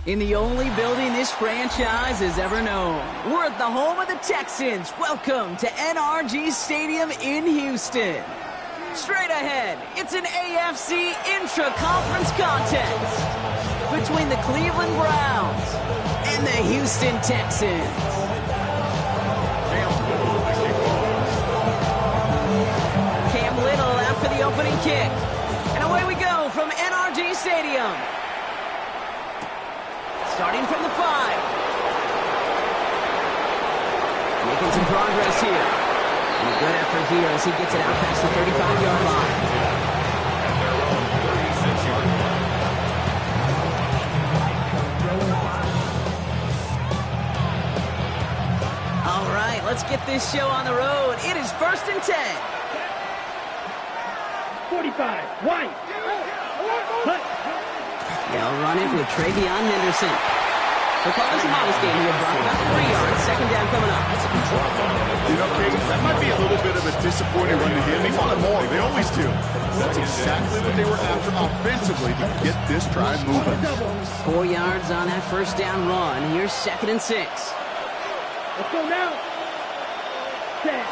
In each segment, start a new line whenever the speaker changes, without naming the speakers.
In the only building this franchise has ever known. We're at the home of the Texans. Welcome to NRG Stadium in Houston. Straight ahead, it's an AFC intra-conference contest between the Cleveland Browns and the Houston Texans. Cam Little after the opening kick. And away we go from NRG Stadium. Starting from the 5. Making some progress here. And a good effort here as he gets it out past the 35-yard line. All right, let's get this show on the road. It is 1st and 10.
45, wide.
They'll run it with Travion Henderson. So call this a modest game here, Brock. About 3 yards. Second down coming up.
You know, Kate, that might be a little bit of a disappointing run to him. He wanted more. They always do. That's exactly what they were after offensively to get this drive moving.
4 yards on that first down run. Here's 2nd and 6.
Let's go now. 10.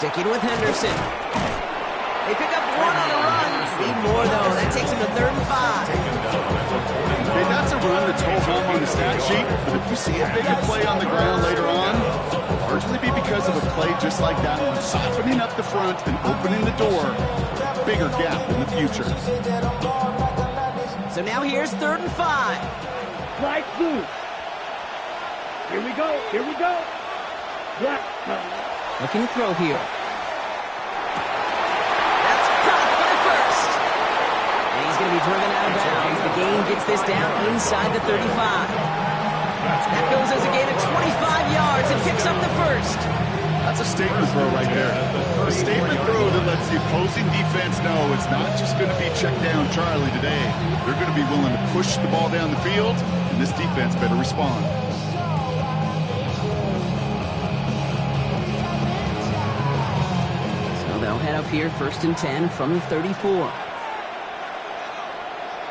Sticking with Henderson. They pick up 1 on the run. Need more, though. That takes him to 3rd and 5.
Hey, that's a run that's hold home on the stat sheet, but if you see a bigger play on the ground later on, it'll largely be because of a play just like that one, softening up the front and opening the door, bigger gap in the future.
So now here's 3rd and 5.
Slide through. Here we go. Here we go. Black.
Looking to throw here. That's caught for the first. And he's going to be driven out of bounds. The gain gets this down inside the 35. That goes as a gain of 25 yards and picks up the first.
That's a statement throw right there. A statement throw that lets the opposing defense know it's not just going to be check down Charlie today. They're going to be willing to push the ball down the field, and this defense better respond.
They'll head up here, 1st and 10 from the 34.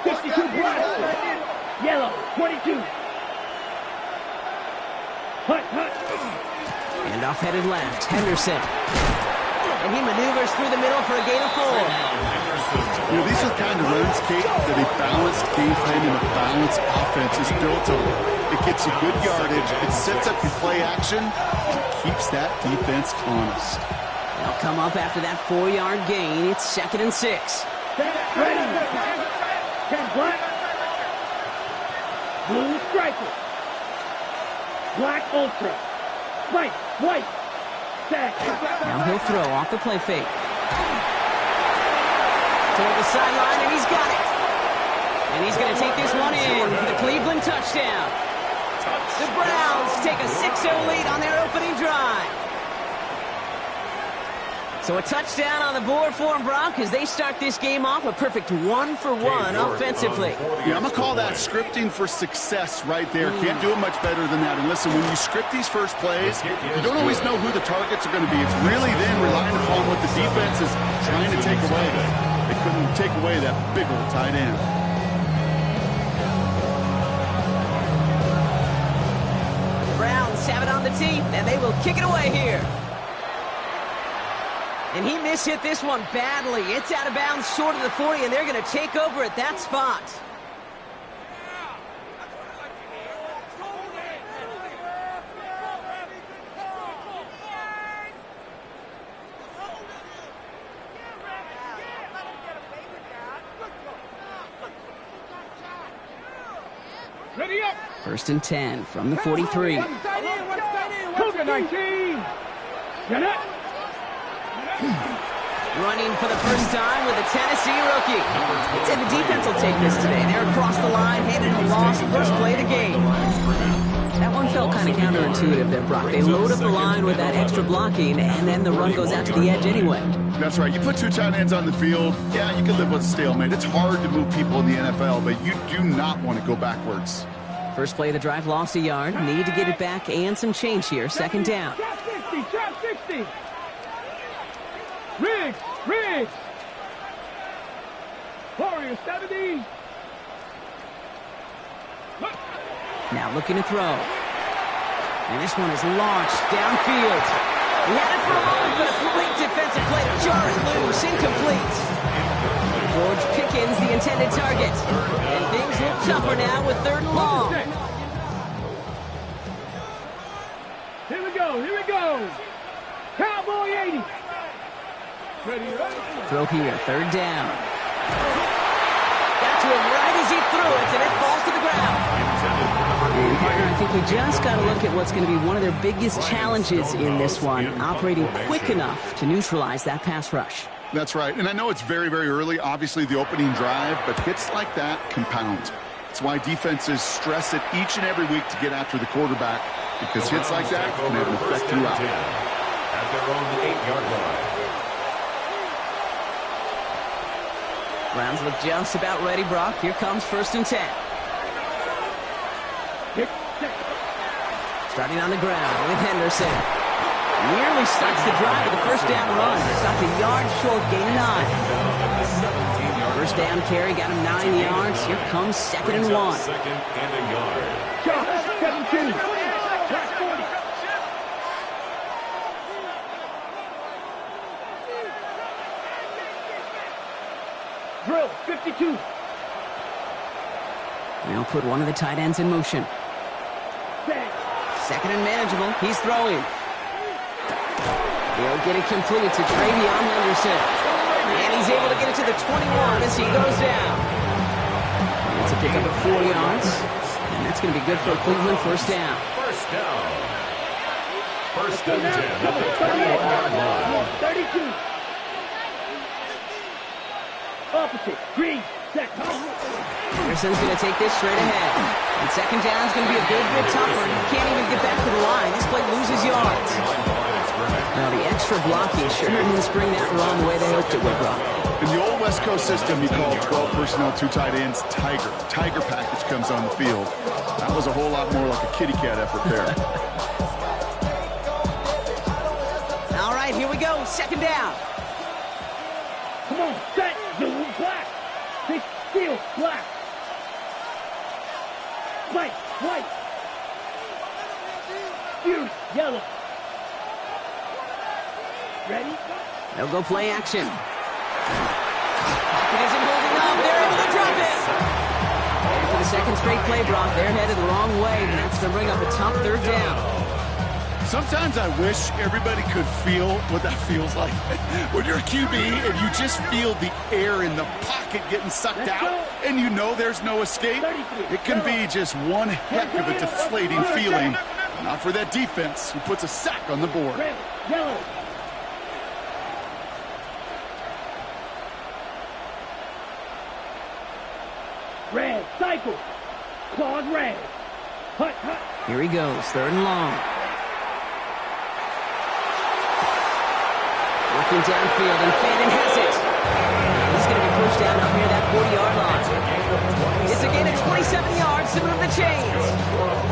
52 black. Yellow. 22. Hut.
And off headed left, Henderson. And he maneuvers through the middle for a gain of 4.
You know, these are the kind of runs, Kate, that a balanced game plan and a balanced offense is built on. It gets you good yardage, it sets up your play action, and it keeps that defense honest.
They'll come up after that 4-yard gain. It's 2nd and 6.
Ready. 10 black. Blue striker. Black ultra. White. Tag.
Now he'll throw off the play fake. Toward the sideline, and he's got it. And he's going to take this one in for the Cleveland touchdown. The Browns take a 6-0 lead on their opening drive. So a touchdown on the board for them, Brock, as they start this game off a perfect 1-for-1 offensively.
Yeah, I'm going to call that scripting for success right there. Can't do it much better than that. And listen, when you script these first plays, you don't always know who the targets are going to be. It's really then relying upon what the defense is trying to take away. They couldn't take away that big old tight end.
The Browns have it on the tee, and they will kick it away here. And he mishit this one badly. It's out of bounds short of the 40, and they're going to take over at that spot.
Ready up.
1st and 10 from the 43.
Cougar 19. Get up.
Running for the first time with a Tennessee rookie. I'd say the defense will take this today. They're across the line, handed a loss, first play of the game. That one felt kind of counterintuitive there, Brock. They load up the line with that extra blocking, and then the run goes out to the edge anyway.
That's right. You put 2 tight ends on the field, yeah, you can live with a stalemate. It's hard to move people in the NFL, but you do not want to go backwards.
First play of the drive, lost a yard. Need to get it back and some change here. 2nd down.
Trap 60. Riggs. Warrior 70.
Now looking to throw. And this one is launched downfield. He had it for a moment, but a great defensive play to jar it loose. Incomplete. George Pickens, the intended target. And things look tougher now with 3rd and long.
Here we go, here we go. Cowboy 80. Ready, ready.
Throw here, 3rd down. Got to him right as he threw it, and it falls to the ground. And partner, I think we just got to look at what's going to be one of their biggest challenges in this one, operating quick enough to neutralize that pass rush.
That's right, and I know it's very, very early, obviously the opening drive, but hits like that compound. That's why defenses stress it each and every week to get after the quarterback, because hits like that can have an effect throughout.
At their own 8-yard line.
Browns look just about ready, Brock. Here comes 1st and 10. Starting on the ground with Henderson. Nearly starts the drive with a 1st down run. Stopped a yard short, gain of 9. 1st down carry, got him 9 yards. Here comes 2nd and 1.
2nd and a yard.
Josh, 17. Track 40. Drill, 52.
They'll put one of the tight ends in motion. 2nd and manageable. He's throwing. He'll get it complete to Travion Henderson. And he's able to get it to the 21 as he goes down. It's a pickup of 4 yards. And that's going to be good for a Cleveland 1st down.
1st down. 1st and 10 at the 21-yard line.
32. Opposite. Green. Set.
Henderson's going to take this straight ahead. And 2nd down is going to be a good bit tougher. He can't even get back to the line. This play loses yards. Now the extra blocking sure didn't spring that run the way they hoped it would, Brock.
In the old West Coast system, you call 12 personnel, 2 tight ends, Tiger. Tiger package comes on the field. That was a whole lot more like a kitty cat effort there.
All right, here we go. 2nd down.
Come on, set. Blue, black. Big steel, black. White, white. Fury, yellow. Ready?
They'll go play action. Pocket isn't holding up. They're able to drop it. And for the 2nd straight play, Brock, they're headed the wrong way, and that's going to bring up a tough 3rd down.
Sometimes I wish everybody could feel what that feels like. When you're a QB and you just feel the air in the pocket getting sucked out and you know there's no escape, it can be just one heck of a deflating feeling. Not for that defense who puts a sack on the board.
Red, yellow. Red, cycle. Claude red. Hut, hut.
Here he goes, 3rd and long. Looking downfield, and Fannin has it. He's going to be pushed down up near that 40-yard line. It's a gain of 27 yards to move the chains.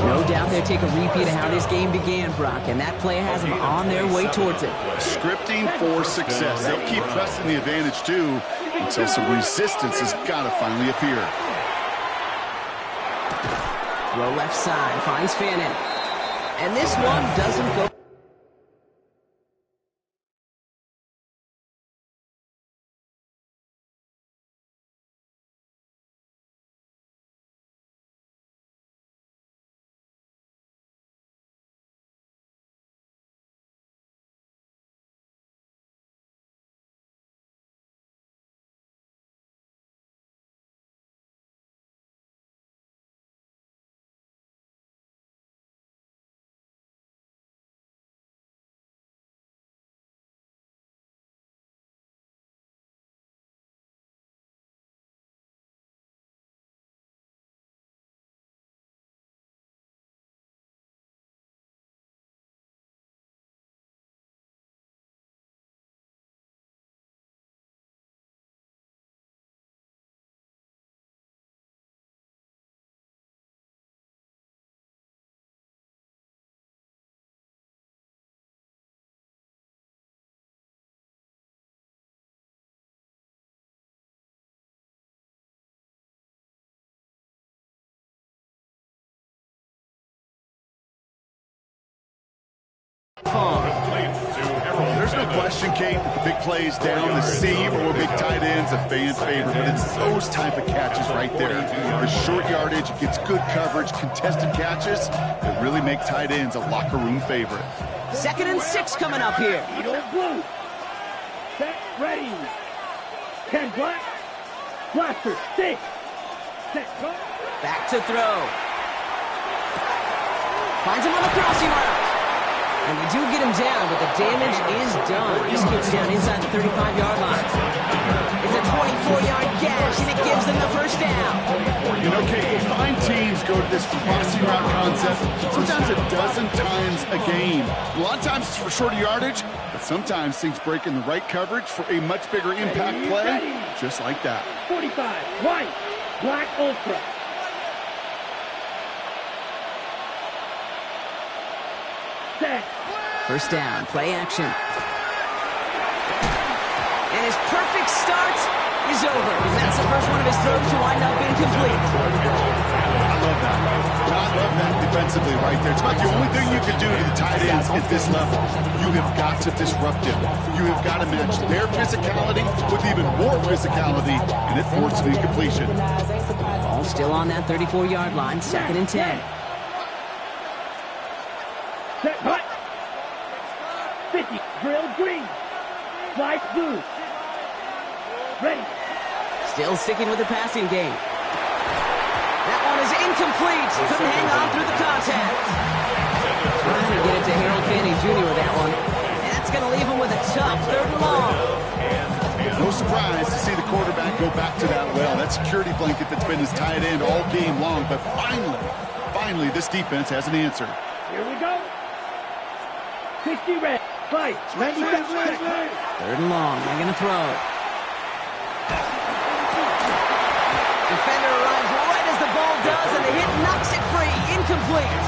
No doubt they'll take a repeat of how this game began, Brock, and that play has them on their way towards it.
Scripting for success. They'll keep pressing the advantage, too, until some resistance has got to finally appear.
Throw left side, finds Fannin. And this one doesn't go.
There's no question, Kate, that the big plays down the seam or big tight ends a fan favorite, but it's those type of catches right there. The short yardage, it gets good coverage, contested catches that really make tight ends a locker room favorite.
2nd and 6 coming up here.
Eagle blue. Set, ready. 10 black. Blaster, 6. Set, go.
Back to throw. Finds him on the crossing route. And they do get him down, but the damage is done. This kid's down inside the 35-yard line. It's a 24-yard gash, and it gives them the first down.
You know, Kate, we'll find teams go to this crossing route concept sometimes a dozen times a game. A lot of times it's for shorter yardage, but sometimes things break in the right coverage for a much bigger impact play, just like that.
45, white, black ultra. Set.
First down, play action. And his perfect start is over. That's the first one of his throws to wind up incomplete.
I love that. I love that defensively right there. It's about the only thing you can do to the tight ends at this level. You have got to disrupt them. You have got to match their physicality with even more physicality, and it forced an incompletion.
Ball still on that 34-yard line, 2nd and 10.
Set, hut. 50, drill green. Slice blue. Ready.
Still sticking with the passing game. That one is incomplete. Couldn't hang on through the contact. Trying to get it to Harold Fanning Jr. with that one. And that's going to leave him with a tough 3rd and long.
No surprise to see the quarterback go back to that well. That security blanket that's been his tight end all game long. But finally, this defense has an answer.
Here we go. 60 red. Fight. 97 red.
3rd and long. They're going to throw. Defender arrives right as the ball does, and the hit knocks it free. Incomplete.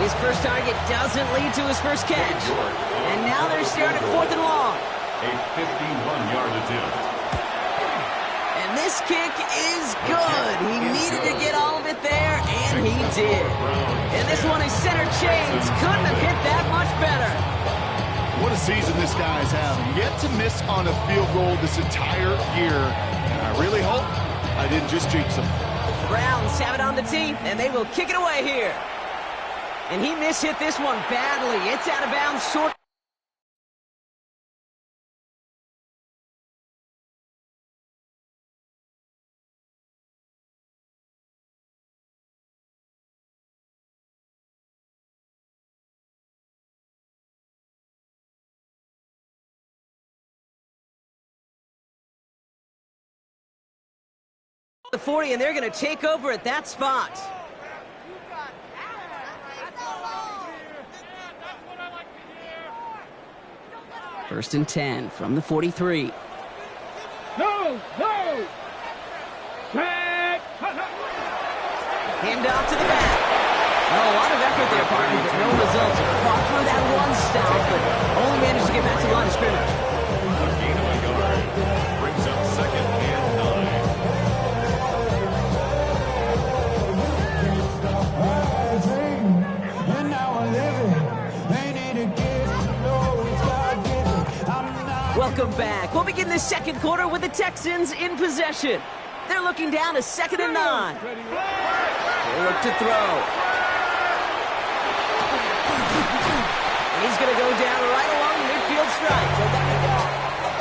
His first target doesn't lead to his first catch. And now they're staring at 4th and long.
A 51-yard attempt.
And this kick is good. He needed to get all of it there, and he did. And this one is center change. Couldn't have hit that much better.
What a season this guy's having. Yet to miss on a field goal this entire year. And I really hope I didn't just jinx him.
The Browns have it on the tee, and they will kick it away here. And he mishit this one badly. It's out of bounds short. The 40, and they're going to take over at that spot. First and 10 from the 43.
No! Back!
Hand off to the back. Oh, a lot of effort there, partner, but no results. Fought through that one stop, but only managed to get back to the line of scrimmage.
A gain of a yard brings up 2nd and 9.
Welcome back. We'll begin the 2nd quarter with the Texans in possession. They're looking down to 2nd and 9. They look to throw. And he's going to go down right along the midfield stripe.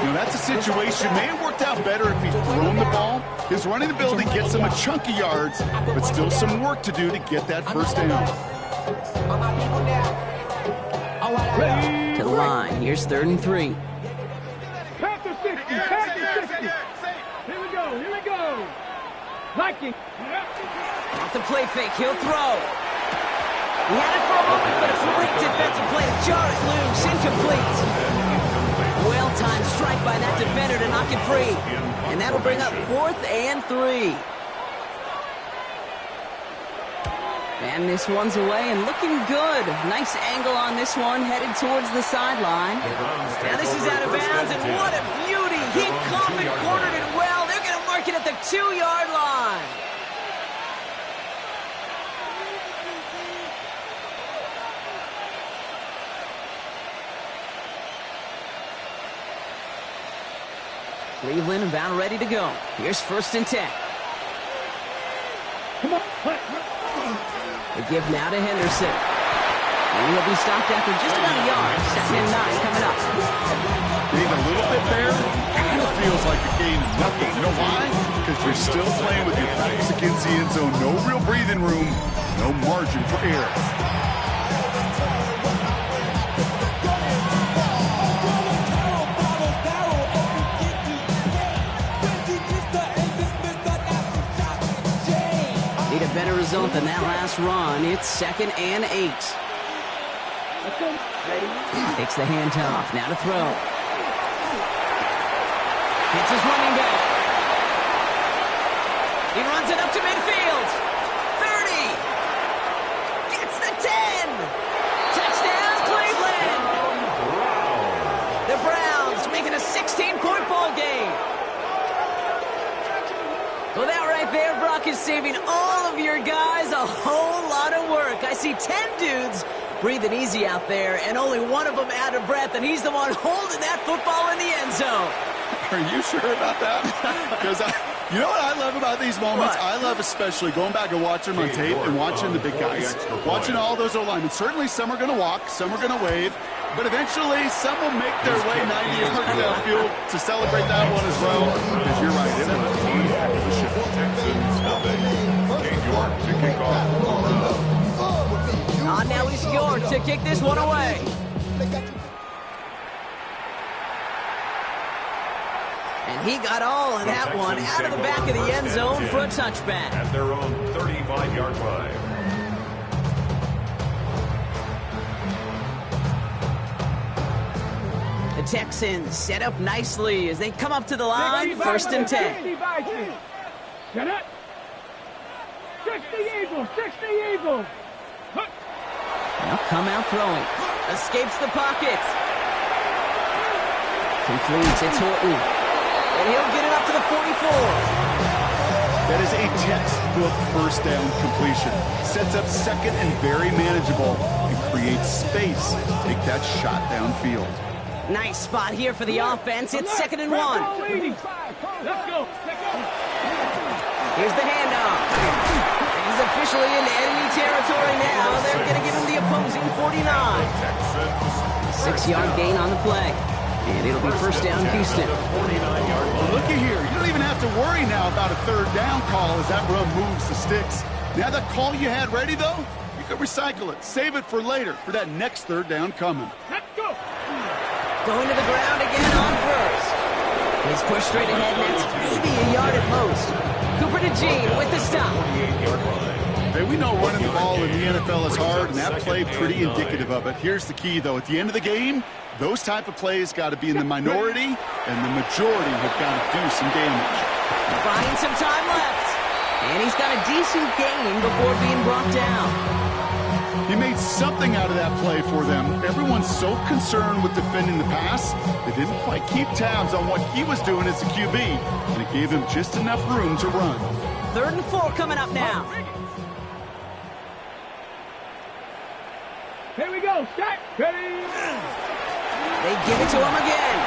You know, that's a situation. May have worked out better if he'd thrown the ball. His running ability gets him a chunk of yards, but still some work to do to get that first down.
To the line. Here's 3rd and 3.
Panther 60! Panther 60! Here we go! Viking!
Off the play fake, he'll throw. He had it for a moment, but a great defensive play to jar it loose. Incomplete. Well-timed strike by that defender to knock it free. And that'll bring up 4th and 3. And this one's away and looking good. Nice angle on this one, headed towards the sideline. Now this is out of bounds, and what a beauty. He caught and cornered it well. They're going to mark it at the 2-yard line. Cleveland about ready to go. Here's 1st and 10.
Come on.
The give now to Henderson. And he'll be stopped after just about a yard. 2nd and 9 coming up.
Gain a little bit there. Kind of feels like a gain of nothing. You know why? Because you're still playing with your backs against the end zone. No real breathing room. No margin for error.
Need a better result than that last run. It's 2nd and 8. Takes the handoff. Now to throw. Hits his running back. He runs it up to midfield. 30. Gets the 10. Touchdown, Cleveland. The Browns making a 16-point ball game. Well, that right there, Brock, is saving all of your guys a whole lot of work. I see 10 dudes breathing easy out there, and only one of them out of breath, and he's the one holding that football in the end zone.
Are you sure about that? Because you know what I love about these moments?
What?
I love especially going back and watching them on tape and watching the big guys. Watching all those O-linemen. Certainly some are going to walk, some are going to wave, but eventually some will make their way 90 yards downfield to celebrate that one as well. Because you're right, it was one heck of a show.
Texans nothing. King York to kick off.
Now he's York to kick this one away. And he got all of that one out of the back of the end zone for a touchback.
At their own 35-yard line.
The Texans set up nicely as they come up to the line. 1st and 10.
Get it. 60 Eagles. 60 Eagles.
Now come out throwing. Escapes the pocket. Completes. It's Horton. And he'll get it up to the 44.
That is a textbook 1st down completion. Sets up 2nd and very manageable and creates space to take that shot downfield.
Nice spot here for the offense. It's 2nd and 1.
Let's go.
Here's the handoff. He's officially into enemy territory now. They're going to give him the opposing 49. 6-yard gain on the play. And it'll be 1st down, Houston.
Well, looky here. You don't even have to worry now about a 3rd down call as that run moves the sticks. Now that call you had ready, though, you can recycle it. Save it for later for that next 3rd down coming.
Let's go.
Going to the ground again on 1st. He's pushed straight ahead, and that's maybe a yard at most. Cooper DeJean with the stop.
Hey, we know running the ball in the NFL is hard, and that play pretty indicative of it. Here's the key, though. At the end of the game, those type of plays got to be in the minority, and the majority have got to do some damage.
Buying some time left. And he's got a decent gain before being brought down.
He made something out of that play for them. Everyone's so concerned with defending the pass, they didn't quite keep tabs on what he was doing as a QB, and it gave him just enough room to run.
3rd and 4 coming up now.
Here we go. Set. Ready.
They give it to him again.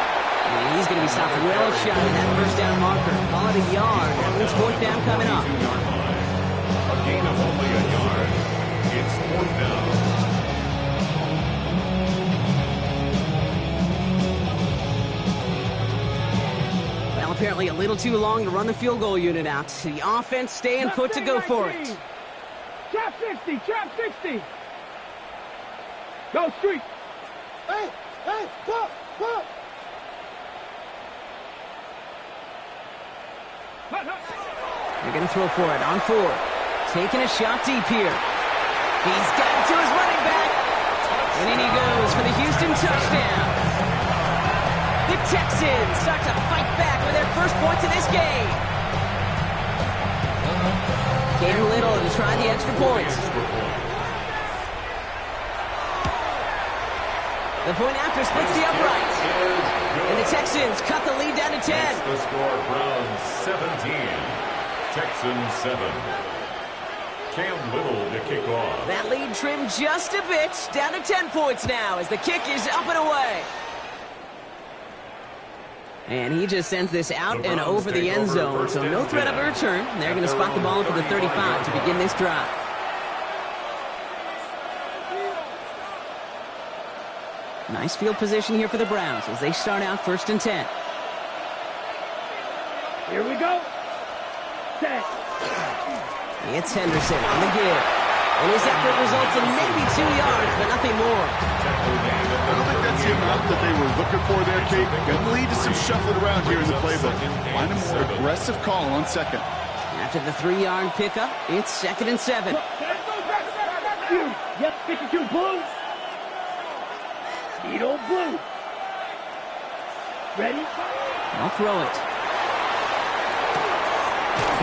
And he's going to be stopped well shy of that 1st down marker. Call it a yard. That means 4th down coming up.
A gain of only a yard. It's 4th down.
Well, apparently a little too long to run the field goal unit out. The offense staying put to go for it.
Trap 60. Trap 60. Go street. Hey, stop.
They're going to throw for it on 4th. Taking a shot deep here. He's got it to his running back. And in he goes for the Houston touchdown. The Texans start to fight back with their first points of this game. Cam Little to try the extra points. The point after splits the upright. And the Texans cut the lead down to 10.
The score, Browns 17, Texans 7. Cam Little to kick off.
That lead trimmed just a bit, down to 10 points now as the kick is up and away. And he just sends this out and over the end zone, so no threat of a return. They're going to spot the ball for the 35 to begin this drive. Nice field position here for the Browns as they start out 1st and 10.
Here we go. Set.
It's Henderson on the give. And his effort results in maybe 2 yards, but nothing more.
I don't think that's the amount that they were looking for there, Kate. Going to lead to some shuffling around here in the playbook. Find a more aggressive call on 2nd.
After the 3-yard pickup, it's 2nd and 7.
Yep, 52 Blue. Need old Blue. Ready?
I'll throw it.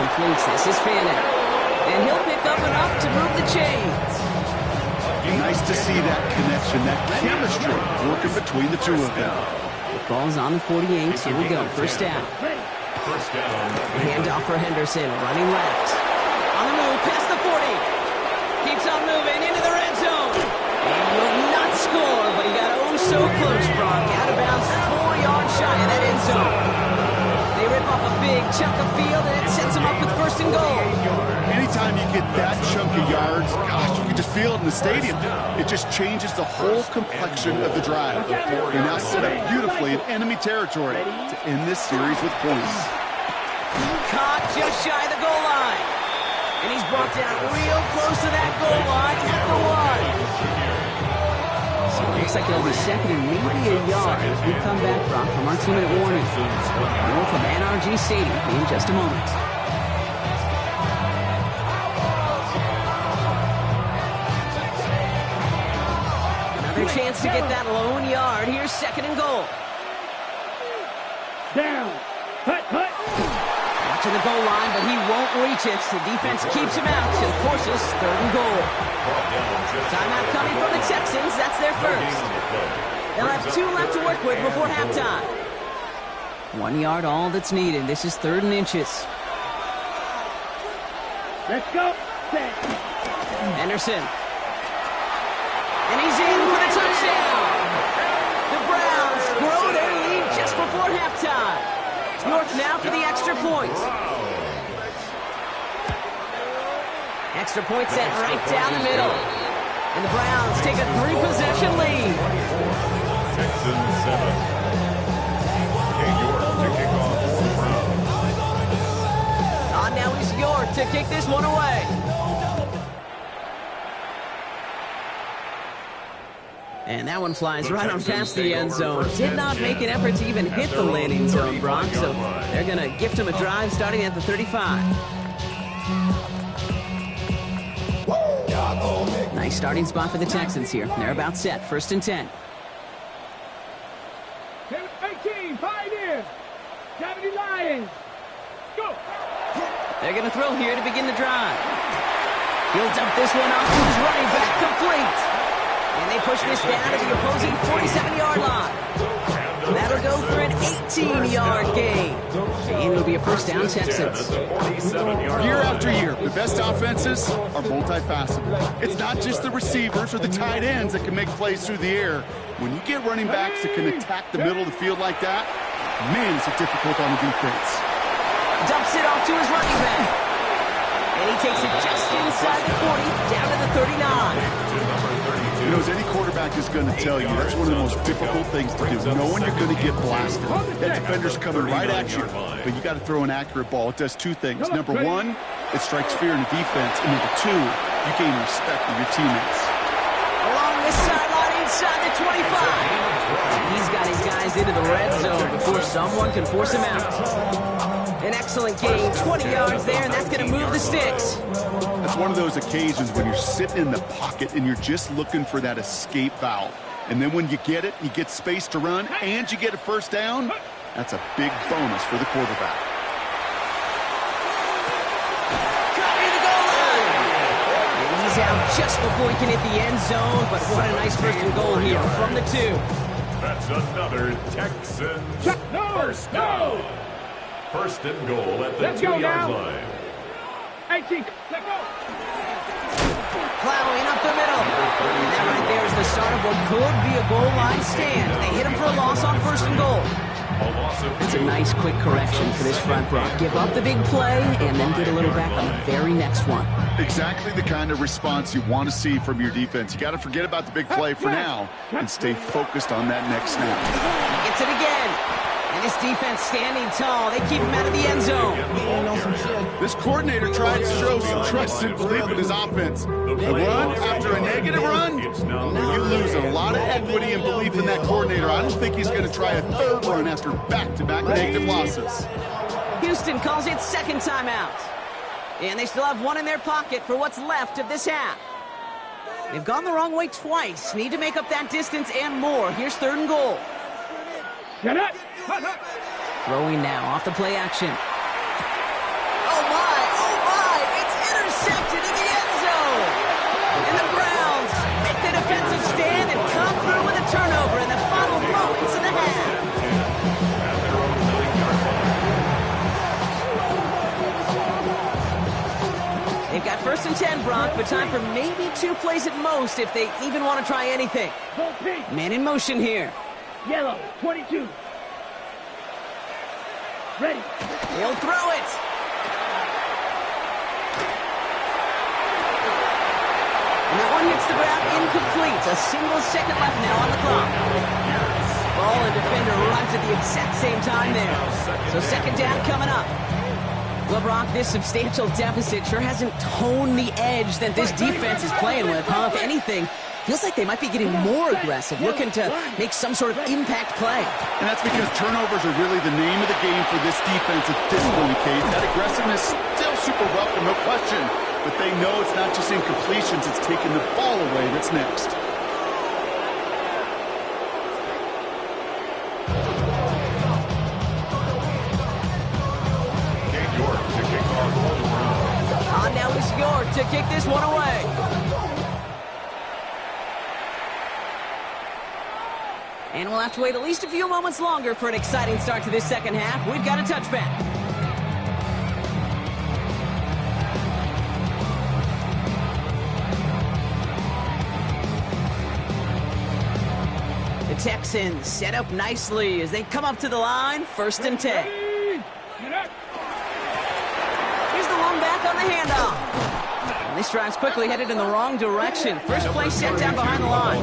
Completes this is Fannin. And he'll pick up enough to move the chains.
Nice to see that connection, that chemistry working between the two of them.
The ball's on the 48. Here we go. 1st down.
First down.
Handoff for Henderson. Running left. On the move. Past the 40. Keeps on moving into the red zone. And will not score, but he got oh so close, Brock. Out of bounds 4 yards shy of that end zone. They rip off a big chunk of field, and it sets them up with 1st and goal.
Anytime you get that chunk of yards, gosh, you can just feel it in the stadium. It just changes the whole complexion of the drive. They're now set up beautifully in enemy territory to end this series with points.
Caught just shy of the goal line. And he's brought down real close to that goal line at the 1. So it looks like it'll be 2nd and maybe a yard as we come back, Brock, from our 2-minute warning. More from NRG Stadium in just a moment. Another chance to get that lone yard. Here's 2nd and goal.
Down. Hut, hut.
To the goal line, but he won't reach it. The defense keeps him out and forces 3rd and goal. Timeout coming from the Texans. That's their first. They'll have 2 left to work with before halftime. 1 yard, all that's needed. This is 3rd and inches.
Let's go. Set.
Henderson. And he's in for the touchdown. The Browns grow their lead just before halftime. North now for the extra point. Extra point set right down the middle. And the Browns take a 3-possession lead.
Texans 7. Kate York to kick off for the Browns.
On now is York to kick this one away. And that one flies right on past the end zone. Did not make an effort to even hit the landing zone, Brock. So they're going to gift him a drive starting at the 35. Nice starting spot for the Texans here. They're about set. 1st and 10.
18, 5 in. 70 Lions. Go.
They're going to throw here to begin the drive. He'll dump this one off to his running back, complete. And they push this down to the opposing 47-yard line. That'll go for an 18-yard gain. And it'll be a 1st down, Texans.
Year after year, the best offenses are multifaceted. It's not just the receivers or the tight ends that can make plays through the air. When you get running backs that can attack the middle of the field like that, man, is it difficult on the defense.
Dumps it off to his running back. And he takes it just inside the 40, down to the 39.
You know, as any quarterback is going to tell you, that's one of the most difficult things to do, knowing you're going to get blasted. That defender's coming right at you, but you got to throw an accurate ball. It does 2 things. Number 1, it strikes fear in the defense, and number 2, you gain respect of your teammates.
Along this sideline inside the 25. He's got his guys into the red zone before someone can force him out. An excellent gain, 20 yards there, and that's going to move the sticks.
That's one of those occasions when you're sitting in the pocket and you're just looking for that escape valve. And then when you get it, you get space to run, and you get a 1st down, that's a big bonus for the quarterback.
Cutting the goal line. And he's out just before he can hit the end zone, but what a nice 1st and goal here from the 2.
That's another Texans 1st down. 1st and goal at the 2-yard line.
18, let's go.
Plowing up the middle. And that right there is the start of what could be a goal line stand. They hit him for a loss on 1st and goal. That's a nice quick correction for this front, Brock. Give up the big play and then get a little back on the very next one.
Exactly the kind of response you want to see from your defense. You got to forget about the big play for now and stay focused on that next snap.
He gets it again. And this defense standing tall. They keep him out of the end zone.
This coordinator tried to show some trust and belief in his offense. A run after a negative run, you lose a lot of equity and belief in that coordinator. I don't think he's going to try a third run after back-to-back negative losses.
Houston calls it second timeout. And they still have one in their pocket for what's left of this half. They've gone the wrong way twice. Need to make up that distance and more. Here's third and goal.
Get it!
Throwing now off the play action. Oh my, it's intercepted in the end zone. And the Browns make the defensive stand and come through with a turnover in the final moments of the half. They've got first and 10, Brock, but time for maybe 2 plays at most if they even want to try anything. Man in motion here.
Yellow, 22. Ready.
He'll throw it. And that one hits the ground incomplete. A single second left now on the clock. Ball and defender arrives at the exact same time there. So second down coming up. Well, Brock, this substantial deficit sure hasn't toned the edge that this defense is playing with, huh? If anything, feels like they might be getting more aggressive, looking to make some sort of impact play.
And that's because turnovers are really the name of the game for this defense at this point, Kate. That aggressiveness still super welcome, no question. But they know it's not just incompletions, it's taking the ball away that's next.
On now is York to kick this one away. And we'll have to wait at least a few moments longer for an exciting start to this second half. We've got a touchback. The Texans set up nicely as they come up to the line, first and 10. Here's the one back on the handoff. And this drive's quickly headed in the wrong direction. First play set down behind the line.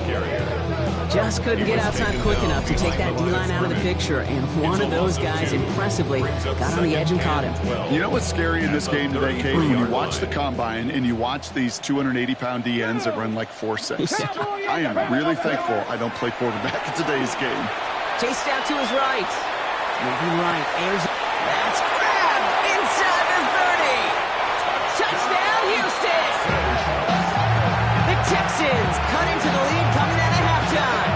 Just couldn't get outside quick enough to take that D-line out of the picture, and one of those guys impressively got on the edge and caught him.
You know what's scary in this game today, Kate? When you watch the combine and you watch these 280-pound DNs that run like 4.6. I am really thankful I don't play quarterback in today's game.
Chased out to his right. Moving right. Airs. That's grabbed inside the 30. Touchdown, Houston. The Texans cut into the lead coming out of halftime.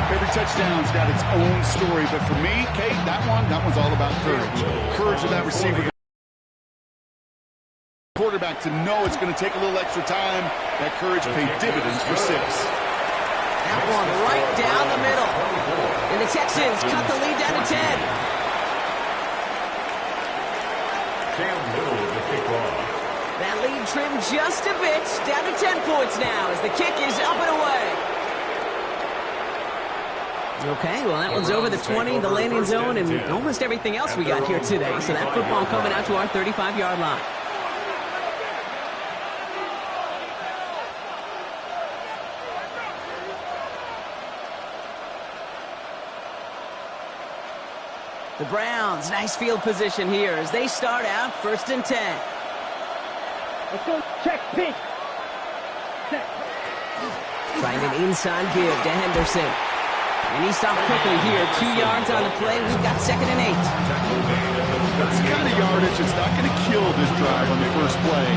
Every touchdown's got its own story, but for me, Kate, that one's all about courage. Courage of that receiver. Quarterback to know it's going to take a little extra time. That courage paid dividends for 6.
That one right down the middle. And the Texans cut the lead down to 10.
Cam Little to kick off.
That lead trimmed just a bit, down to 10 points now as the kick is up and away. Okay, well, that one's over the 20, the landing zone, and almost everything else we got here today. So that football coming out to our 35-yard line. The Browns, nice field position here as they start out first and 10.
Let's go. Check, pink. Check.
Trying an inside give to Henderson. And he stopped quickly here. 2 yards on the play. We've got second and 8.
That's the kind of yardage that's not going to kill this drive on the first play.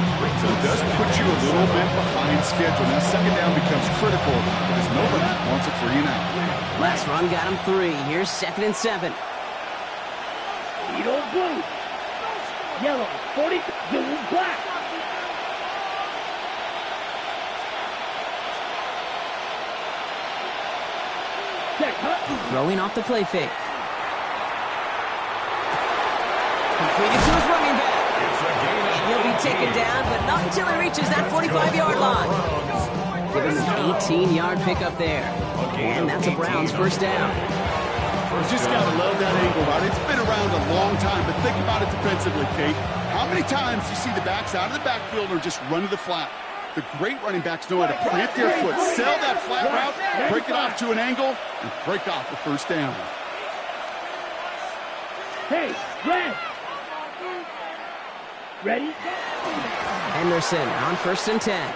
So it does put you a little bit behind schedule. Now second down becomes critical because nobody wants a 3 and out.
Last run got him 3. Here's second and 7.
Speed old blue. Yellow, 40, blue, black. Check,
Throwing off the play fake. Completed to his running back. And he'll be taken down, but not until he reaches that 45-yard line. Give him an 18-yard pickup there. And that's a Browns first down.
Just got to love that angle route. It's been around a long time, but think about it defensively, Kate. How many times do you see the backs out of the backfield or just run to the flat? The great running backs know how to plant their foot, sell that flat route, break it off to an angle, and break off the first down.
Hey, Red. Ready?
Henderson on 1st and 10. And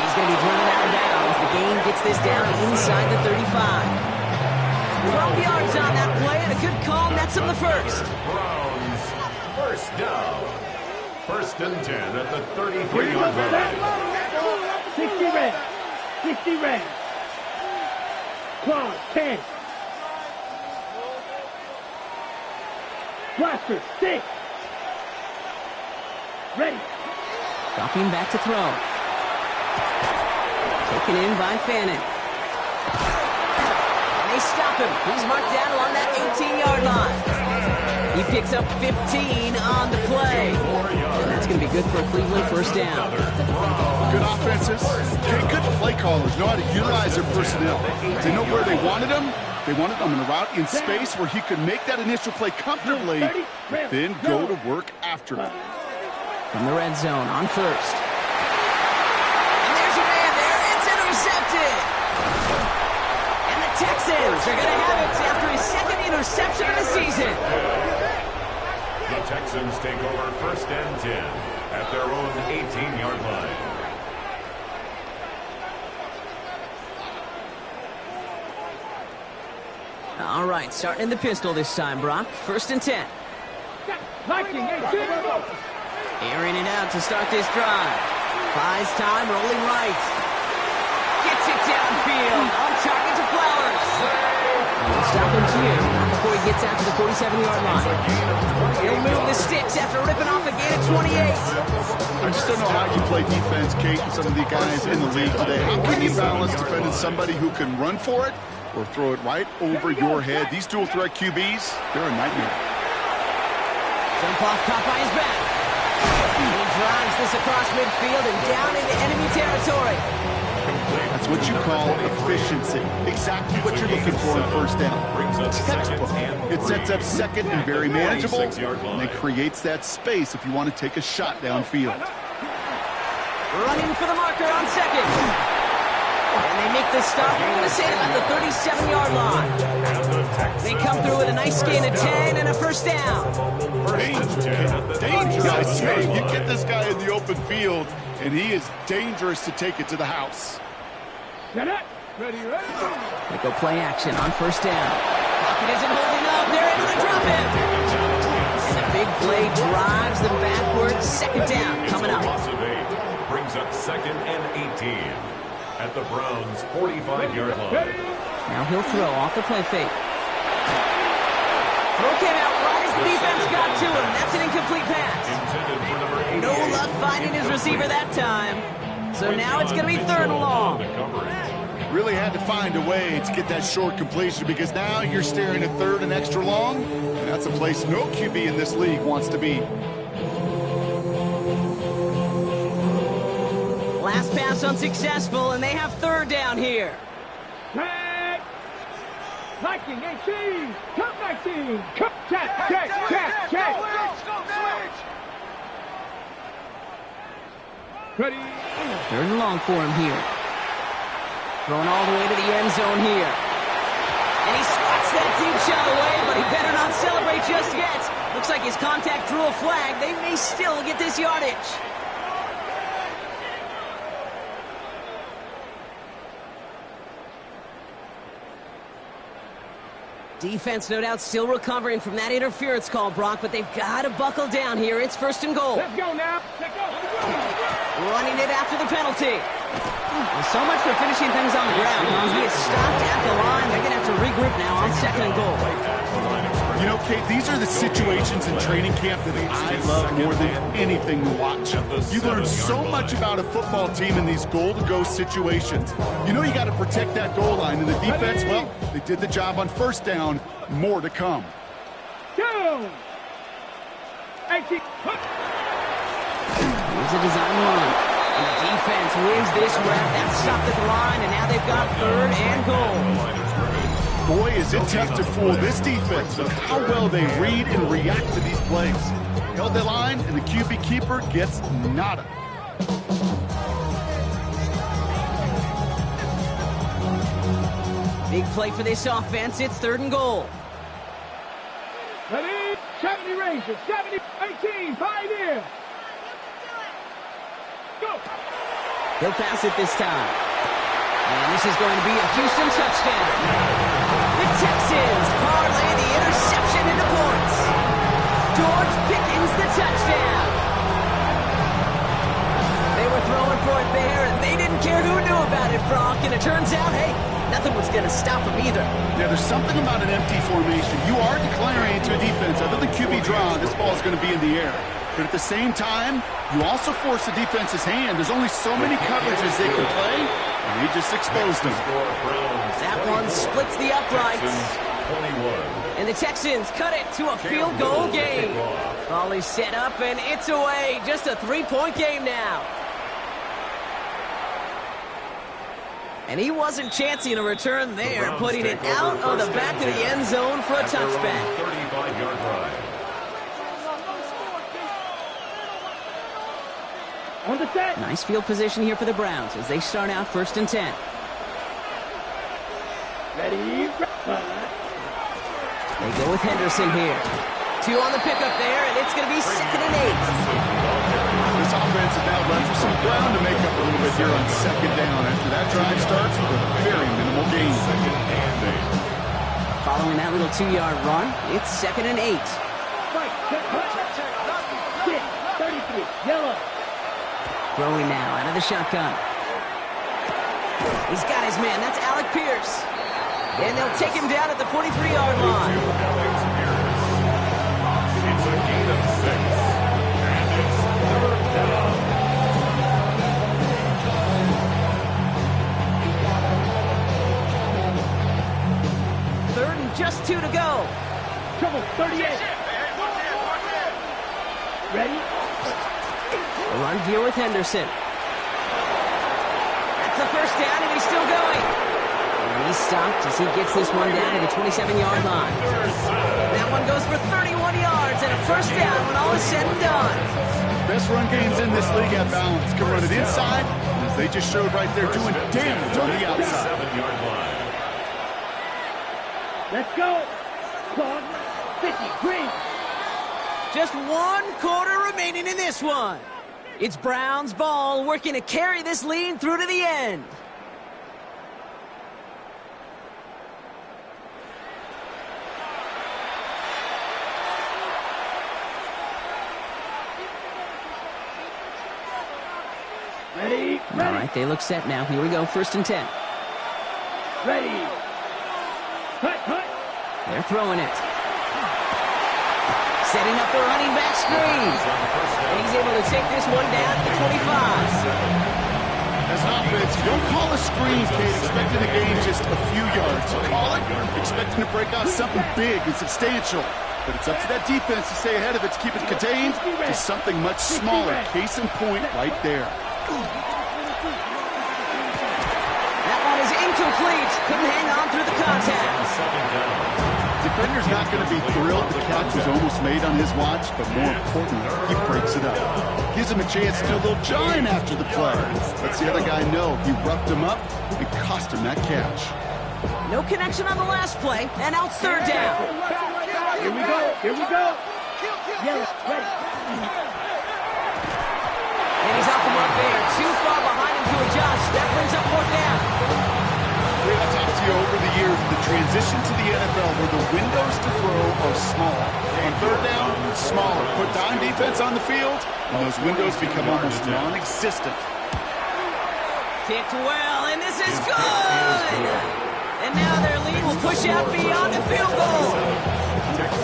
he's going to be driven out of bounds. The gain gets this down inside the 35. 12 yards on that play, and a good call nets him the first.
Browns, first down. 1st and 10 at the 33-yard line.
60 red. 60 red. Claw, 10. Blaster, 6. Ready.
Dropping back to throw. Taken in by Fannin. And they stop him. He's marked down along that 18-yard line. He picks up 15 on the play. And that's going to be good for a Cleveland first down.
Good offenses. Good play callers know how to utilize their personnel. They know where they wanted them. They wanted them in a route in space where he could make that initial play comfortably, but then go to work after it.
From the red zone on 1st. And there's a man there. It's intercepted. And the Texans are going to have it after his 2nd interception of the season.
The Texans take over 1st and 10 at their own 18-yard line.
All right, starting in the pistol this time, Brock. 1st and 10. Airing it out to start this drive. Buys time, rolling right. Gets it downfield. On target to Flowers. And we'll stop him here before he gets out to the 47-yard line. He'll move the sticks after ripping off a gain of 28.
I just don't know how you play defense, Kate, and some of the guys in the league today. How can you balance defending somebody who can run for it or throw it right over your head? These dual threat QBs, they're a nightmare.
Jump off caught by his back. And he drives this across midfield and down into enemy territory.
That's what you call efficiency. Exactly what you're looking for in first down. Textbook. It sets up 2nd and very manageable, and it creates that space if you want to take a shot downfield.
Running for the marker on 2nd. And they make the stop. We're going to say about the 37-yard line. They come through with a nice gain of 10 and a first down.
Dangerous. You get this guy in the open field, and he is dangerous to take it to the house.
Get it. Ready.
They go play action on 1st down. Pocket isn't holding up. They're able to drop him. And the big play drives them backwards. 2nd down coming up.
Loss of 8 brings up 2nd and 18 at the Browns' 45-yard line.
Now he'll throw off the play fake. Throw came out right as the defense got to him. That's an incomplete pass.
Intended for number 88.
No luck finding his receiver that time. So now it's going to be 3rd and long.
Really had to find a way to get that short completion because now you're staring at 3rd and extra long, and that's a place no QB in this league wants to be.
Last pass unsuccessful, and they have 3rd down here.
Check. Viking 18. Come Viking. Check. Ready.
3rd and long for him here. Throwing all the way to the end zone here. And he swats that deep shot away, but he better not celebrate just yet. Looks like his contact drew a flag. They may still get this yardage. Defense, no doubt, still recovering from that interference call, Brock, but they've got to buckle down here. It's 1st and goal.
Let's go now. Let's go.
Running it after the penalty. Well, so much for finishing things on the ground. He is stopped at the line. They're going to have to regroup now on 2nd and goal.
You know, Kate, these are the situations in training camp that I love more than anything to watch. You learn so much about a football team in these goal-to-go situations. You know you got to protect that goal line, and the defense, well, they did the job on 1st down. More to come.
Go. 18.
Here's a design run. And the defense wins this rep. That stopped at the line, and now they've got 3rd and goal.
Boy, is it tough to fool this defense with how well they read and react to these plays. Held the line, and the QB keeper gets nada.
Big play for this offense. It's 3rd and goal.
Ready? 70 Rangers, 70, 18, Pioneer. Go.
He'll pass it this time. And this is going to be a Houston touchdown. The Texans parlay the interception into points. George Pickens, the touchdown. They were throwing for it there, and they didn't care who knew about it, Brock. And it turns out, hey, nothing was going to stop them either.
Yeah, there's something about an empty formation. You are declaring to a defense, other than QB draw, this ball is going to be in the air. But at the same time, you also force the defense's hand. There's only so many coverages they can play, and they just exposed them.
That one splits the uprights. And the Texans cut it to a field goal game. Ball is set up, and it's away. Just a 3-point game now. And he wasn't chancing a return there, putting it out of the back of the end zone for a touchback.
35-yard line.
On the set.
Nice field position here for the Browns as they start out 1st and 10.
Ready?
They go with Henderson here. 2 on the pickup there, and it's going to be 2nd and 8.
This offense is now left for some ground to make up a little bit here on 2nd down after that drive starts with a very minimal gain.
Following that little 2-yard run, it's 2nd and 8.
Fight, check, 33, yellow.
Throwing now out of the shotgun. He's got his man. That's Alec Pierce. And they'll take him down at the 43-yard line.
It's a gain of 6. And it's 3rd down.
3rd and just 2 to go.
Trouble, 38. Ready?
A run here with Henderson. That's the 1st down, and he's still going. And he's stopped as he gets this one down at the 27-yard line. That one goes for 31 yards and a 1st down when all is said and done.
Best run games in this league at balance. Can run it inside, as they just showed right there, doing damage on the outside.
7-yard line.
Let's go. Clock, 50, green.
Just 1 quarter remaining in this one. It's Browns ball, working to carry this lead through to the end.
Ready?
All right, they look set now. Here we go, 1st and 10.
Ready. Cut.
They're throwing it. Setting up the running back screen. And he's able to take this one down at the 25.
As an offense, you don't call a screen, Kate, expecting to gain just a few yards. You call it expecting to break out something big and substantial. But it's up to that defense to stay ahead of it, to keep it contained to something much smaller. Case in point right there.
That one is incomplete. Couldn't hang on through the contact.
Defender's not going to be thrilled the catch was almost made on his watch, but more importantly, he breaks it up. Gives him a chance to do a little jawing after the play. Lets the other guy know he roughed him up and cost him that catch.
No connection on the last play, and now it's 3rd down.
Here we go. Yellow, ready.
And he's off him up there. Too far behind him to adjust. That brings up 4th down.
I've talked to you over the years, the transition to the NFL where the windows to throw are small. On 3rd down, smaller. Put dime defense on the field, and those windows become almost non-existent.
Kicked well, and this is good! And now their lead will push out beyond the field goal.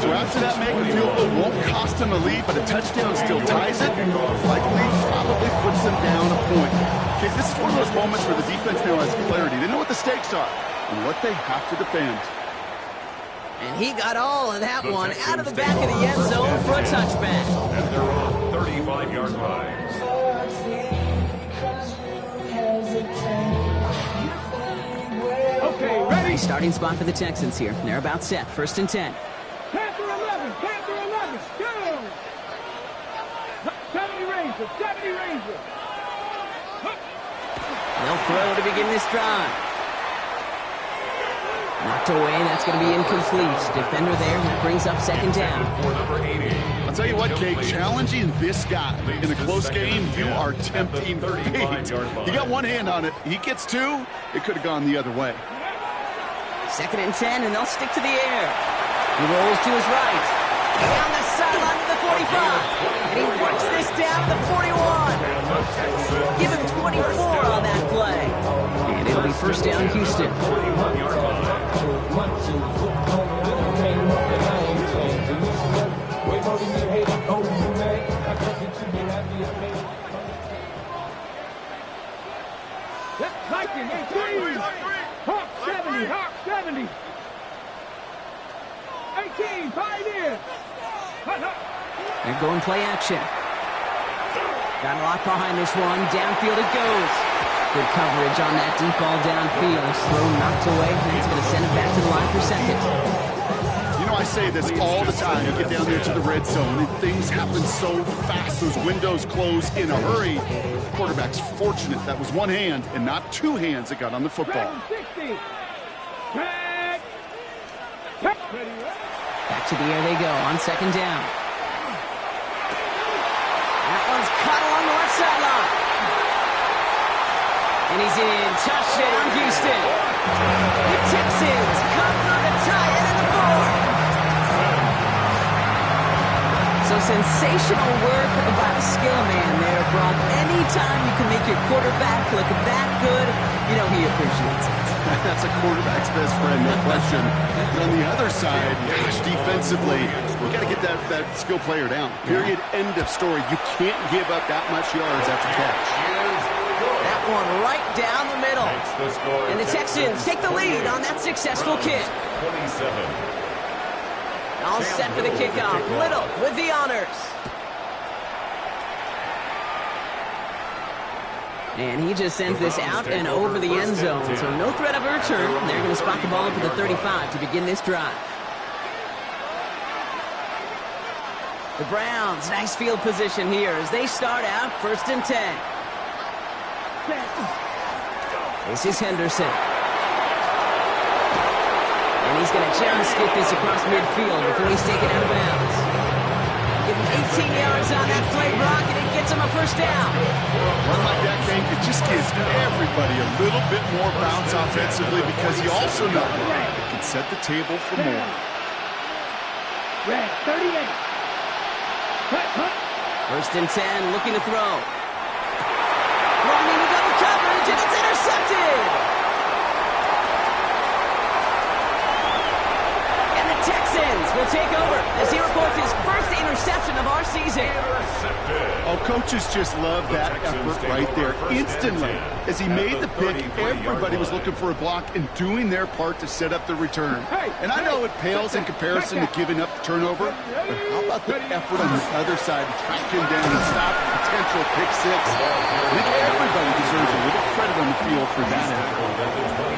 So after that making field goal won't cost them a lead, but a touchdown still ties it, likely probably puts them down a point. Okay, this is one of those moments where the defense now has clarity. They know what the stakes are and what they have to defend.
And he got all of that one out of the back of the end zone for a touchback.
And they're on 35-yard lines.
Okay, ready.
Nice starting spot for the Texans here. They're about set. 1st and 10.
Panther 11, Panther 11, go! 70 Ranger, 70 Ranger.
They'll throw to begin this drive. Knocked away, that's going to be incomplete. Defender there, that brings up 2nd down.
For number 80.
I'll tell you what, Kate, challenging this guy in a close game, you are tempting fate. He got one hand on it. He gets two. It could have gone the other way.
2nd and 10, and they'll stick to the air. He rolls to his right. Down the sideline to the 45. And he works this down to the 41. Give him 24 on that play. And it'll be 1st down, Houston.
41-yard line.
That's Viking, they three. Hawk 70, Hawk 70. 18, Pioneer. Hut, hut.
They're going play action. Got a lot behind this one. Downfield it goes. Good coverage on that deep ball downfield. Throw knocked away. That's going to send it back to the line for 2nd.
You know, I say this all the time. You get down there to the red zone, and things happen so fast. Those windows close in a hurry. The quarterback's fortunate. That was one hand and not two hands that got on the football.
60. Tag. Tag.
Back to the air they go on 2nd down. That one's caught along the left sideline. And he's in. Touchdown, Houston. The Texans come through to tie it in the 4th. So sensational work by the skill man there, Brock. Anytime you can make your quarterback look that good, you know he appreciates it.
That's a quarterback's best friend, no question. But on the other side, gosh, defensively, you got to get that skill player down. Period. End of story. You can't give up that much yards after catch.
That one right down the middle. And the Texans take the lead on that successful kick.
27.
All set for the kickoff. Little with the honors. And he just sends this out and over the end zone. So no threat of a return. They're going to spot the ball up at the 35 to begin this drive. The Browns, nice field position here as they start out 1st and 10. This is Henderson. And he's going to just get this across midfield before he's taken out of bounds. Give him 18 yards on that play, Brock, and it gets him a 1st down.
One like that, Kate, it just gives everybody a little bit more bounce offensively because you also know it can set the table for more.
Red 38. Hut, hut.
1st and 10, looking to throw. Throwing into double coverage, and it's intercepted! And the Texans will take over as he reports his 1st interception of our season.
Oh, coaches just love that effort right there. Instantly, as he made the pick, everybody was looking for a block and doing their part to set up the return. And I know it pales in comparison to giving up the turnover, but how about the effort on the other side to track him down and stop a potential pick six? I think everybody deserves a little credit on the field for that effort.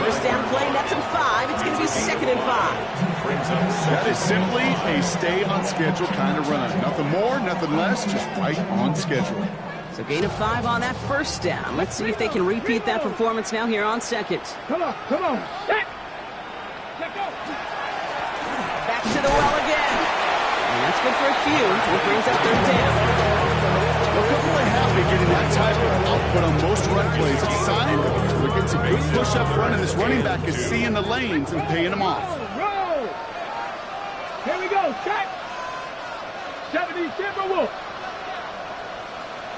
1st down play, that's him 5. It's going to be 2nd and 5.
That is simply a stay on schedule kind of run. Nothing more, nothing less, just right on schedule.
So gain of 5 on that 1st down. Let's see if they can repeat that performance now here on 2nd.
Come on, come on. Check. Check go.
Back to the well again. And that's good for a few. It brings up 3rd down.
Well, good boy Happy getting that type of output on most run plays. It's a sign we're getting some good push up front, and this running back is seeing the lanes and paying them off.
Roll. Here we go. Check. 70 Timberwolf.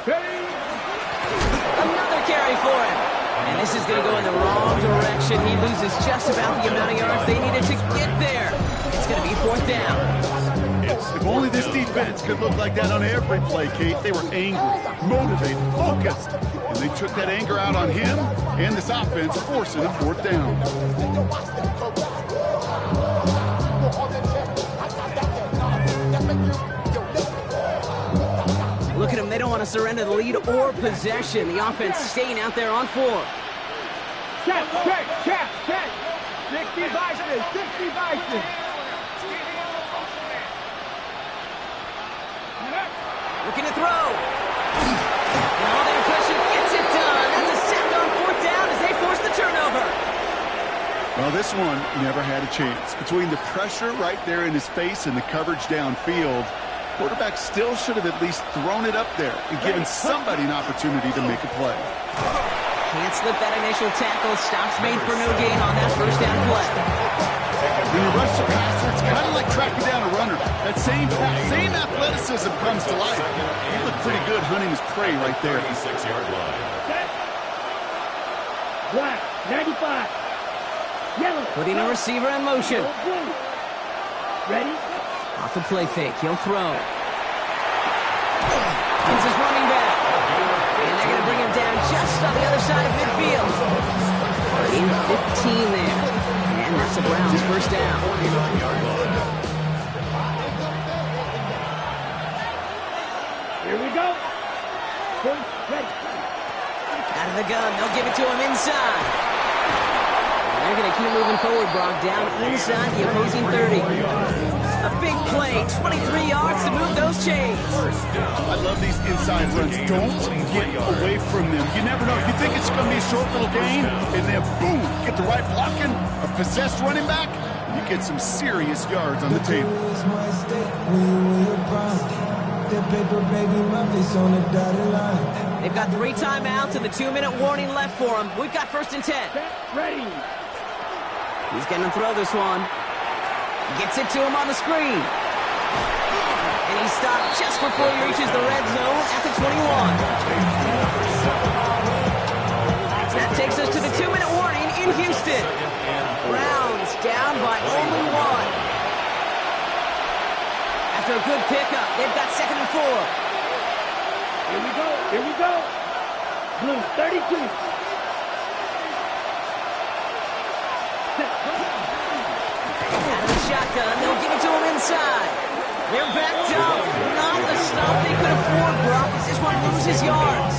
Ready.
Another carry for him. And this is going to go in the wrong direction. He loses just about the amount of yards they needed to get there. It's going to be 4th down.
If only this defense could look like that on every play, Kate. They were angry, motivated, focused, and they took that anger out on him and this offense, forcing a 4th down.
Look at them. They don't want to surrender the lead or possession. The offense staying out there on 4.
Check, check, check, check. 60 Bison, 60 Bison.
Looking to throw. And all their pressure gets it done. That's a sack on fourth down as they force the turnover.
Well, this one never had a chance. Between the pressure right there in his face and the coverage downfield, quarterback still should have at least thrown it up there and given somebody an opportunity to make a play.
Can't slip that initial tackle. Stops made for no gain on that first down play.
When you rush the passer, it's kind of like tracking down a runner. That same athleticism comes to life. He looked pretty good hunting his prey right there.
36-yard line.
Black, 95. Yellow.
Putting a receiver in motion.
Blue. Ready?
Off the play fake. He'll throw. It's his running back. And they're going to bring him down just on the other side of midfield. In 15 there. And that's the Browns' first down.
Here we go. Ready.
Out of the gun. They'll give it to him inside. And they're going to keep moving forward, Brock. Down inside the opposing 30. A big play. 23 yards to move those chains.
I love these inside runs. Don't get away from them. You never know. You think it's going to be a short little gain, and then boom, get the right blocking, a possessed running back, and you get some serious yards on the table.
They've got 3 timeouts and the 2-minute warning left for them. We've got 1st and 10.
Ready.
He's going to throw this one. Gets it to him on the screen. And he stopped just before he reaches the red zone at the 21. That takes us to the 2-minute warning in Houston. Browns down by only 1. After a good pickup, they've got 2nd and 4.
Here we go. Here we go. Blue, 32.
Out of the shotgun, they'll give it to him inside. They're backed up. Not the stop they could afford, Brock, as this one loses yards.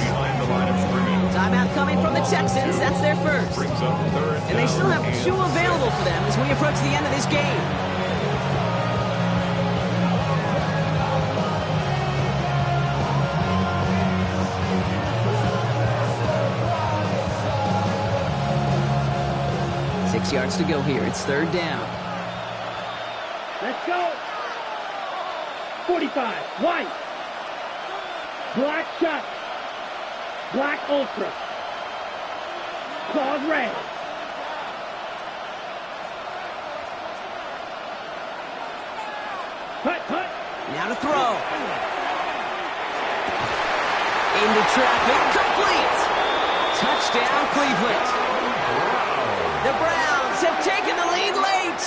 Timeout coming from the Texans. That's their first. And they still have 2 available for them as we approach the end of this game. Six yards to go here. It's 3rd down.
Let's go. 45. White. Black shot. Black ultra. Claws red. Cut, cut.
Now to throw. Into traffic. Complete. Touchdown, Cleveland. The Browns have taken the lead late.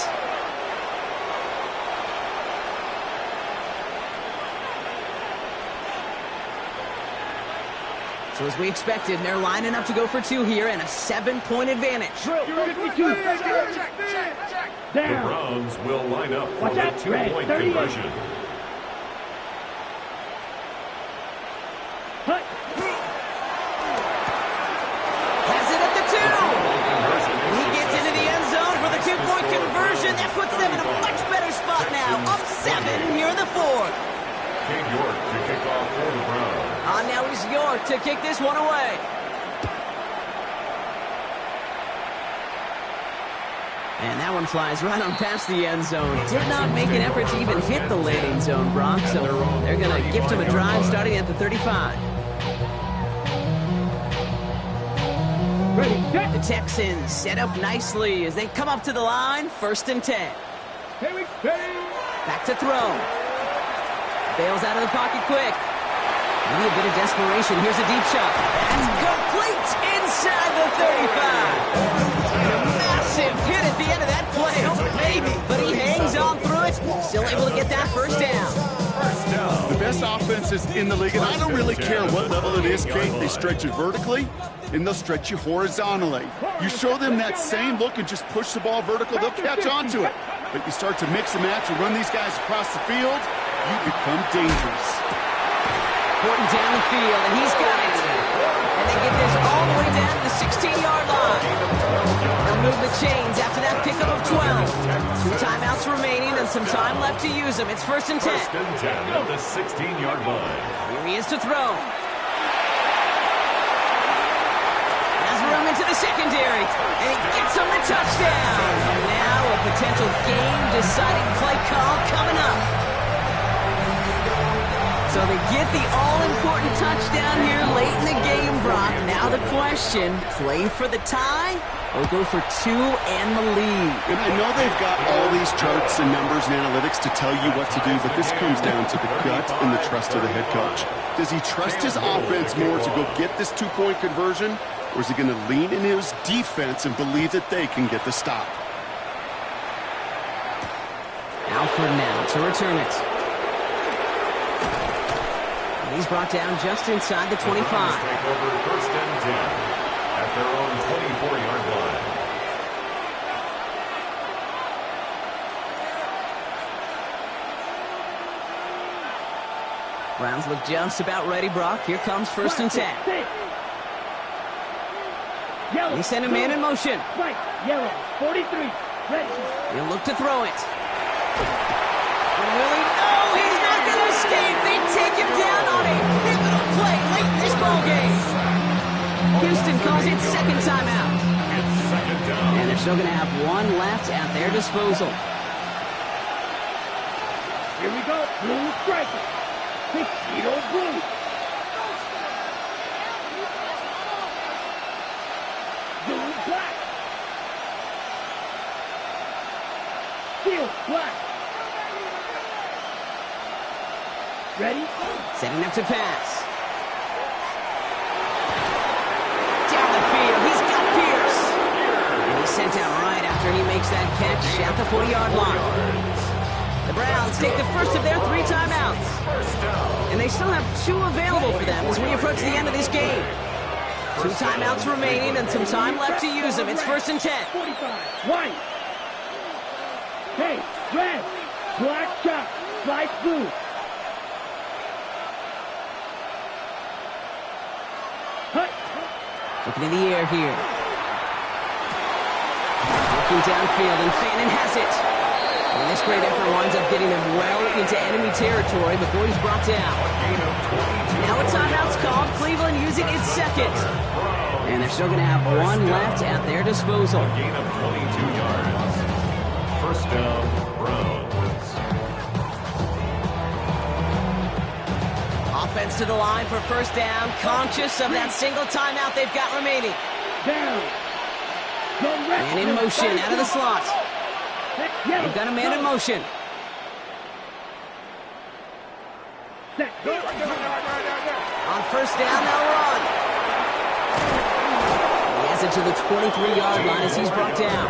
So as we expected, they're lining up to go for 2 here and a 7-point advantage.
52.
The
Down.
Browns will line up for
Watch
the
out,
2-point
38.
conversion.
Cut.
Has it at the 2. And he gets into the end zone for the 2-point conversion. That puts them in a much better spot now. Up 7 here in the 4th.
King York to kick off for the Browns.
Now is York to kick this one away. And that one flies right on past the end zone. Did not make an effort to even hit the landing zone, Brock. So they're going to gift him a drive starting at the 35.
Ready, set.
The Texans set up nicely as they come up to the line. 1st and 10.
Here we go.
Back to throw. Bails out of the pocket quick. Maybe a bit of desperation. Here's a deep shot. That's complete inside the 35. And a massive hit at the end of that play. Oh, maybe. But he hangs on through it. Still able to get that 1st down.
The best offenses in the league, and I don't really care what level it is, Kate. They stretch it vertically, and they'll stretch you horizontally. You show them that same look and just push the ball vertical, they'll catch on to it. But you start to mix and match and run these guys across the field, you become dangerous.
Horton down the field, and he's got it. And they get this all the way down to the 16-yard line. They'll move the chains after that pickup of 12. 2 timeouts remaining and some time left to use them. It's 1st and 10.
1st and 10 at the 16-yard line.
Here he is to throw. Has room into the secondary, and he gets him the touchdown. And now a potential game-deciding play call coming up. So they get the all-important touchdown here late in the game, Brock. Now the question, play for the tie or go for 2 and the lead?
And I know they've got all these charts and numbers and analytics to tell you what to do, but this comes down to the gut and the trust of the head coach. Does he trust his offense more to go get this 2-point conversion, or is he going to lean into his defense and believe that they can get the stop?
Alford now to return it. He's brought down just inside the 25.
Take over 1st and 10 at their own 24-yard line.
Browns look just about ready, Brock. Here comes 1st and 10. They send a man in motion.
Right, yellow, 43, ready.
He'll look to throw it. And will he? No, he's not going to escape. They take him down on a pivotal play late in this ballgame. Houston calls it 2nd timeout.
It's 2nd down.
And they're still going to have 1 left at their disposal.
Here we go, blue striker. Tuxedo blue. Blue black. Steel black. Ready?
Setting up to pass. Down the field, he's got Pierce. And he's sent out right after he makes that catch at the 40-yard line. The Browns take the first of their 3 timeouts. And they still have 2 available for them as we approach the end of this game. 2 timeouts remaining and some time left to use them. It's 1st and 10.
45, white. Hey, red, black chalk, light blue. Hut.
Looking in the air here. Looking downfield, and Fannin has it. And this great effort winds up getting him well into enemy territory before he's brought down. Now a timeout's called. Cleveland using its 2nd. And they're still going to have 1 left at their disposal.
A gain of 22 yards. 1st down, Browns.
Offense to the line for 1st down, conscious of that single timeout they've got remaining.
Down.
Man in motion out of the slot. They've got a man in motion. On 1st down, they'll run. He has it to the 23-yard line as he's brought down.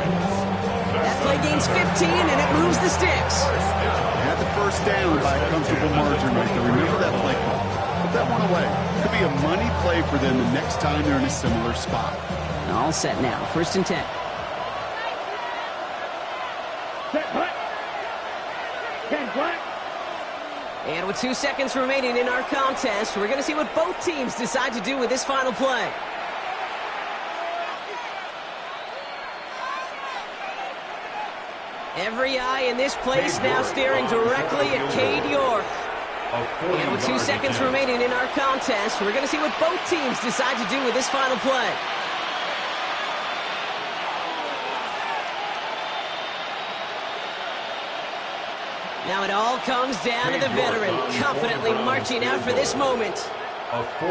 That play gains 15, and it moves the sticks.
They had the 1st down by a comfortable margin right there. Remember that play call. Put that one away. Could be a money play for them the next time they're in a similar spot.
All set now. 1st and 10.
Set, hut. 10 black.
And with 2 seconds remaining in our contest, we're going to see what both teams decide to do with this final play. Every eye in this place now staring directly at Cade York. And with 2 seconds remaining in our contest, we're going to see what both teams decide to do with this final play. Now it all comes down to the veteran, confidently marching out for this moment.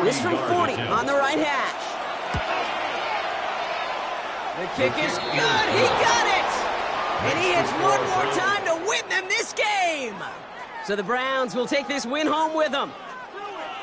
This from 40 on the right hash. The kick is good. He got it! And he hits one more time to win them this game. So the Browns will take this win home with them.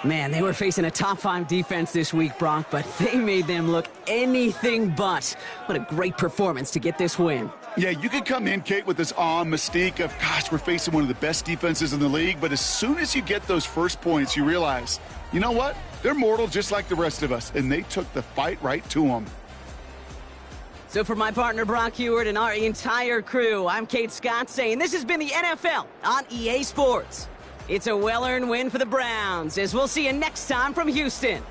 Man, they were facing a top 5 defense this week, Brock, but they made them look anything but. What a great performance to get this win.
Yeah, you could come in, Kate, with this awe and mystique of, gosh, we're facing one of the best defenses in the league, but as soon as you get those first points, you realize, you know what? They're mortal just like the rest of us, and they took the fight right to them.
So for my partner, Brock Huard, and our entire crew, I'm Kate Scott saying this has been the NFL on EA Sports. It's a well-earned win for the Browns, as we'll see you next time from Houston.